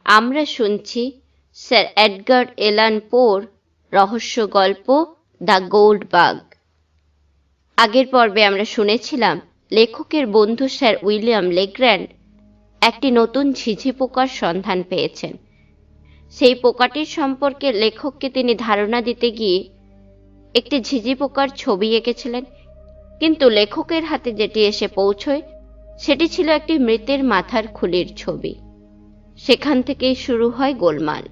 আমরা শুনছি sir Edgar এলান পোর রহস্য গল্প দ্য গোল্ড বাগ। আগের পর্বে আমরা শুনেছিলাম লেখকের বন্ধু স্যার উইলিয়াম লেগ্র্যান্ড একটি নতুন ঝিঝি পোকার সন্ধান পেয়েছেন। সেই পোকাটির সম্পর্কে লেখককে তিনি ধারণা দিতে গিয়ে একটি ঝিঝি পোকার ছবি এঁকেছিলেন, কিন্তু লেখকের হাতে যেটি এসে পৌঁছয় সেটি ছিল একটি মৃতের মাথার খুলির ছবি। সেখান থেকেই শুরু হয় গোলমাল।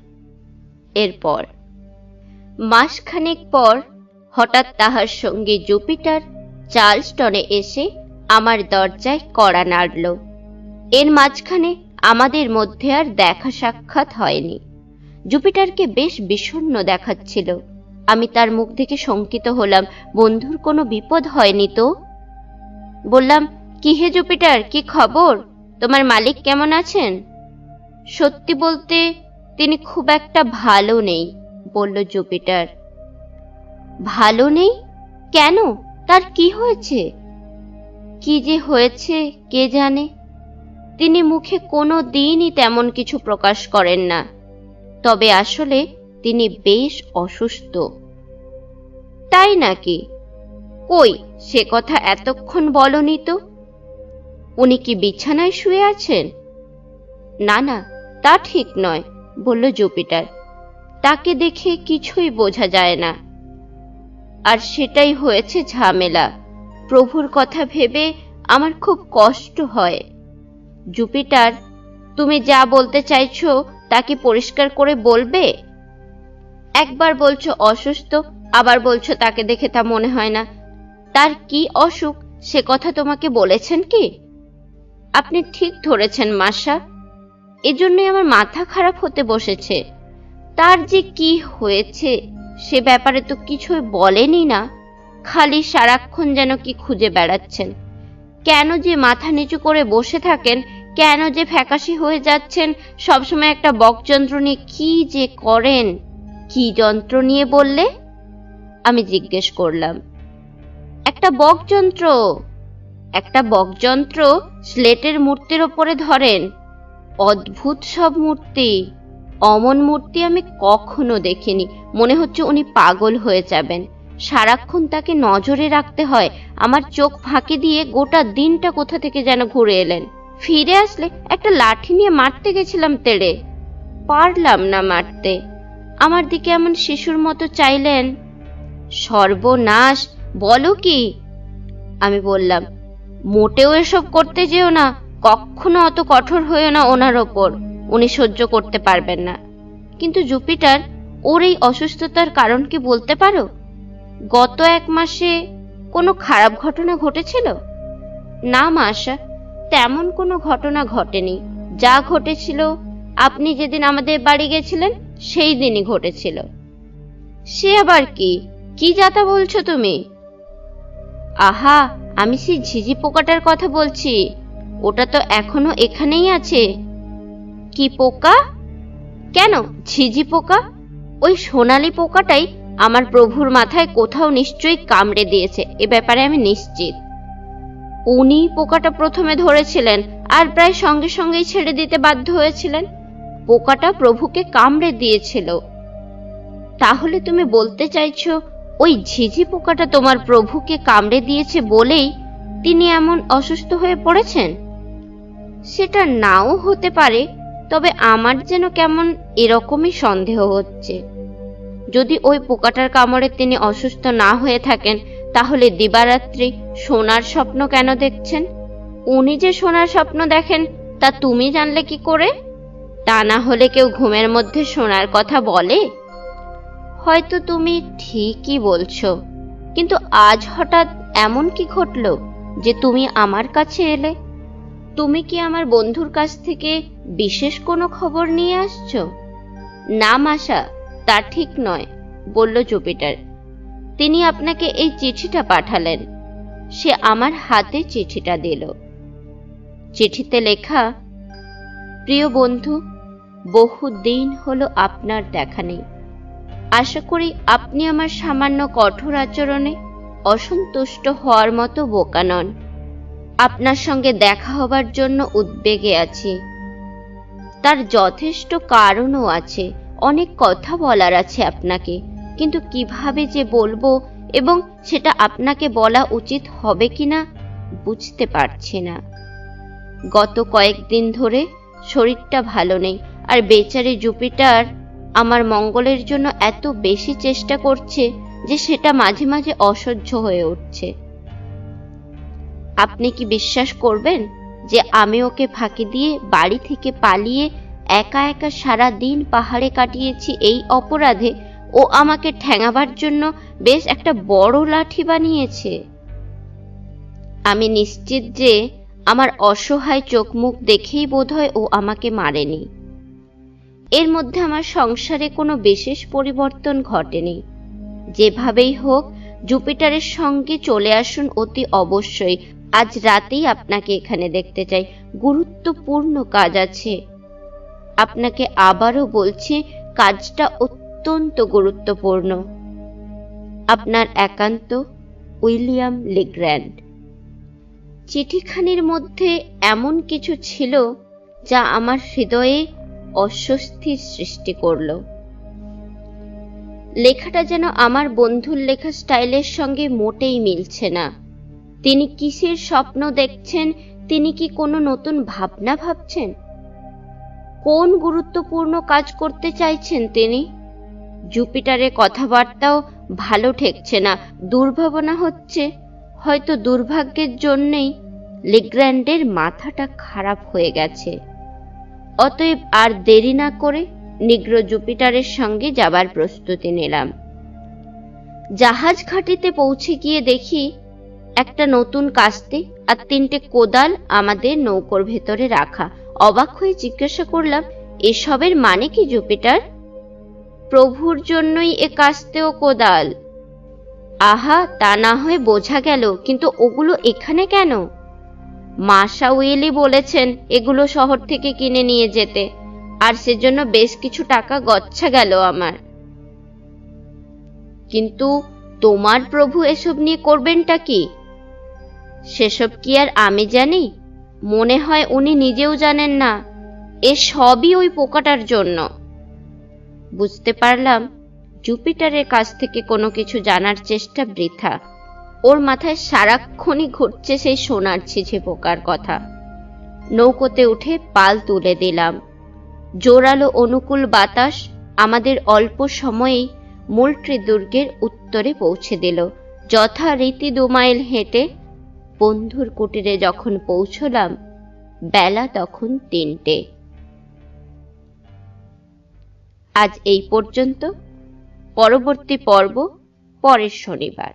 এরপর মাসখানেক পর হঠাৎ তাহার সঙ্গী জুপিটার চার্লস্টনে এসে আমার দরজায় কড়া নাড়ল। এর মাঝখানে আমাদের মধ্যে আর দেখা সাক্ষাৎ হয়নি। জুপিটারকে বেশ বিষণ্ণ দেখাচ্ছিল। আমি তার মুখ দেখে শঙ্কিত হলাম, বন্ধুর কোনো বিপদ হয়নি তো? বললাম, কি হে জুপিটার, কি খবর? তোমার মালিক কেমন আছেন? সত্যি বলতে তিনি খুব একটা ভালো নেই, বলল জুপিটার। ভালো নেই? কেন? তার কি হয়েছে? কি যে হয়েছে কে জানে। তিনি মুখে কোনো দিনই তেমন কিছু প্রকাশ করেন না, তবে আসলে তিনি বেশ অসুস্থ। তাই নাকি? কই, সে কথা এতক্ষণ বলনি তো। উনি কি বিছানায় শুয়ে আছেন? না না, তা ঠিক নয়, বলল জুপিটার। তাকে দেখে কিছুই বোঝা যায় না। আর সেটাই হয়েছে ঝামেলা। প্রভুর কথা ভেবে আমার খুব কষ্ট হয়। জুপিটার, তুমি যা বলতে চাইছো তা কি পরিষ্কার করে বলবে? একবার বলছো অসুস্থ, আবার বলছো তাকে দেখে তা মনে হয় না। তার কি অসুখ সে কথা তোমাকে বলেছেন কি? আপনি ঠিক ধরেছেন মাসা, এজন্যই আমার মাথা খারাপ হতে বসেছে। তার যে কি হয়েছে সে ব্যাপারে তো কিছুই বলেনি না, খালি সারাক্ষণ যেন কি খুঁজে বেড়াচ্ছেন। কেন যে মাথা নিচু করে বসে থাকেন, কেন যে ফ্যাকাশে হয়ে যাচ্ছেন, সবসময় একটা বকযন্ত্র নিয়ে কি যে করেন। কি যন্ত্র নিয়ে বললে? আমি জিজ্ঞেস করলাম। একটা বকযন্ত্র। একটা বকযন্ত্র স্লেটের মূর্তির ওপরে ধরেন। অদ্ভুত সব মূর্তি। অমন মূর্তি আমি কখনো দেখিনি। মনে হচ্ছে উনি পাগল হয়ে যাবেন। সারাক্ষণ তাকে নজরে রাখতে হয়। আমার চোখ ফাঁকি দিয়ে গোটা দিনটা কোথা থেকে যেন ঘুরে এলেন। ফিরে আসলে একটা লাঠি নিয়ে মারতে গেছিলাম তেড়ে, পারলাম না মারতে। আমার দিকে এমন শিশুর মতো চাইলেন। সর্বনাশ, বলো কি? আমি বললাম, মোটেও এসব করতে যেও না, কখনো অত কঠোর হয়েও না ওনার ওপর, উনি সহ্য করতে পারবেন না। কিন্তু জুপিটার, ওর এই অসুস্থতার কারণ কি বলতে পারো? গত 1 মাসে কোনো খারাপ ঘটনা ঘটেছিল? না মাসা, তেমন কোনো ঘটনা ঘটেনি। যা ঘটেছিল আপনি যেদিন আমাদের বাড়ি গেছিলেন সেই দিনই ঘটেছিল। সে আবার কি? কি যাতা বলছো তুমি? আহা, আমি সেই ঝিঝি পোকাটার কথা বলছি। ওটা তো এখনো এখানেই আছে। কি পোকা? কেন ঝিঝি পোকা? ওই সোনালী পোকাটাই আমার প্রভুর মাথায় কোথাও নিশ্চয়ই কামড়ে দিয়েছে, এ ব্যাপারে আমি নিশ্চিত। উনি পোকাটা প্রথমে ধরেছিলেন আর প্রায় সঙ্গে সঙ্গেই ছেড়ে দিতে বাধ্য হয়েছিলেন। পোকাটা প্রভুকে কামড়ে দিয়েছিল। তাহলে তুমি বলতে চাইছো ওই ঝিঝি পোকাটা তোমার প্রভুকে কামড়ে দিয়েছে বলেই তিনি এমন অসুস্থ হয়ে পড়েছেন? সেটা নাও হতে পারে, তবে আমার যেন কেমন এরকমই সন্দেহ হচ্ছে। যদি ওই পোকাটার কামড়ে তিনি অসুস্থ না হয়ে থাকেন, তাহলে দিবারাত্রি সোনার স্বপ্ন কেন দেখছেন? উনি যে সোনার স্বপ্ন দেখেন তা তুমি জানলে কি করে? তা না হলে কেউ ঘুমের মধ্যে সোনার কথা বলে? হয়তো তুমি ঠিকই বলছো, কিন্তু আজ হঠাৎ এমন কি ঘটলো যে তুমি আমার কাছে এলে? তুমি কি আমার বন্ধুর কাছ থেকে বিশেষ কোনো খবর নিয়ে আসছো? না মাসা, তা ঠিক নয়, বলল জুপিটার। তিনি আপনাকে এই চিঠিটা পাঠালেন। সে আমার হাতে চিঠিটা দিল। চিঠিতে লেখা, প্রিয় বন্ধু, বহুদিন হলো আপনার দেখা নেই। আশা করি আপনি আমার সামান্য কঠোর আচরণে অসন্তুষ্ট হওয়ার মতো বোকা নন। আপনার সঙ্গে দেখা হবার জন্য উদ্বেগে আছি। তার যথেষ্ট কারণও আছে। অনেক কথা বলার আছে আপনাকে, কিন্তু কিভাবে যে বলবো এবং সেটা আপনাকে বলা উচিত হবে কিনা বুঝতে পারছি না। গত কয়েকদিন ধরে শরীরটা ভালো নেই, আর বেচারি জুপিটার আমার মঙ্গলের জন্য এত বেশি চেষ্টা করছে যে সেটা মাঝে মাঝে অসহ্য হয়ে উঠছে। আপনি কি বিশ্বাস করবেন যে আমি ওকে ফাঁকি দিয়ে বাড়ি থেকে পালিয়ে একা একা সারা দিন পাহাড়ে কাটিয়েছি এই অপরাধে ও আমাকে ঠ্যাঙাবার জন্য বেশ একটা বড় লাঠি বানিয়েছে। আমি নিশ্চিত যে আমার অসহায় চোখ মুখ দেখেই বোধহয় ও আমাকে মারেনি। এর মধ্যে আমার সংসারে কোনো বিশেষ পরিবর্তন ঘটেনি। যেভাবেই হোক জুপিটারের সঙ্গে চলে আসুন অতি অবশ্যই। আজ রাতেই আপনাকে এখানে দেখতে চাই, গুরুত্বপূর্ণ কাজ আছে। আপনাকে আবারও বলছি, কাজটা অত্যন্ত গুরুত্বপূর্ণ। আপনার একান্ত উইলিয়াম লিগ্র্যান্ড। চিঠিখানির মধ্যে এমন কিছু ছিল যা আমার হৃদয়ে অস্বস্তির সৃষ্টি করল। লেখাটা যেন আমার বন্ধুর লেখা স্টাইলের সঙ্গে মোটেই মিলছে না। তিনি কিসের স্বপ্ন দেখছেন? তিনি কি কোনো নতুন ভাবনা ভাবছেন? কোন গুরুত্বপূর্ণ কাজ করতে চাইছেন তিনি? জুপিটারের কথাবার্তাও ভালো ঠেকছে না। দুর্ভাবনা হচ্ছে, হয়তো দুর্ভাগ্যের জন্যেই লিগ্র্যান্ডের মাথাটা খারাপ হয়ে গেছে। অতএব আর দেরি না করে নিগ্রো জুপিটারের সঙ্গে যাবার প্রস্তুতি নিলাম। জাহাজ ঘাটিতে পৌঁছে গিয়ে দেখি একটা নতুন কাস্তে আর 3টে কোদাল আমাদের নৌকোর ভেতরে রাখা। অবাক হয়ে জিজ্ঞাসা করলাম, এসবের মানে কি জুপিটার? প্রভুর জন্যই এ কাস্তে ও কোদাল। আহা, তা না হয় বোঝা গেল, কিন্তু ওগুলো এখানে কেন? মাসা উইলি বলেছেন এগুলো শহর থেকে কিনে নিয়ে যেতে, আর সেজন্য বেশ কিছু টাকা গচ্ছা গেল আমার। কিন্তু তোমার প্রভু এসব নিয়ে করবেনটা কি? সেসব কি আর আমি জানি? মনে হয় উনি নিজেও জানেন না। এ সবই ওই পোকাটার জন্য। বুঝতে পারলাম জুপিটারের কাছ থেকে কোনো কিছু জানার চেষ্টা বৃথা। ওর মাথায় সারাক্ষণই ঘুরছে সেই সোনার ছিছে পোকার কথা। নৌকোতে উঠে পাল তুলে দিলাম। জোরালো অনুকূল বাতাস আমাদের অল্প সময়েই মুলট্রি দুর্গের উত্তরে পৌঁছে দিল। যথারীতি 2 মাইল হেঁটে বন্ধুর কুটিরে যখন পৌঁছলাম, বেলা তখন 3টে। আজ এই পর্যন্ত। পরবর্তী পর্ব পরের শনিবার।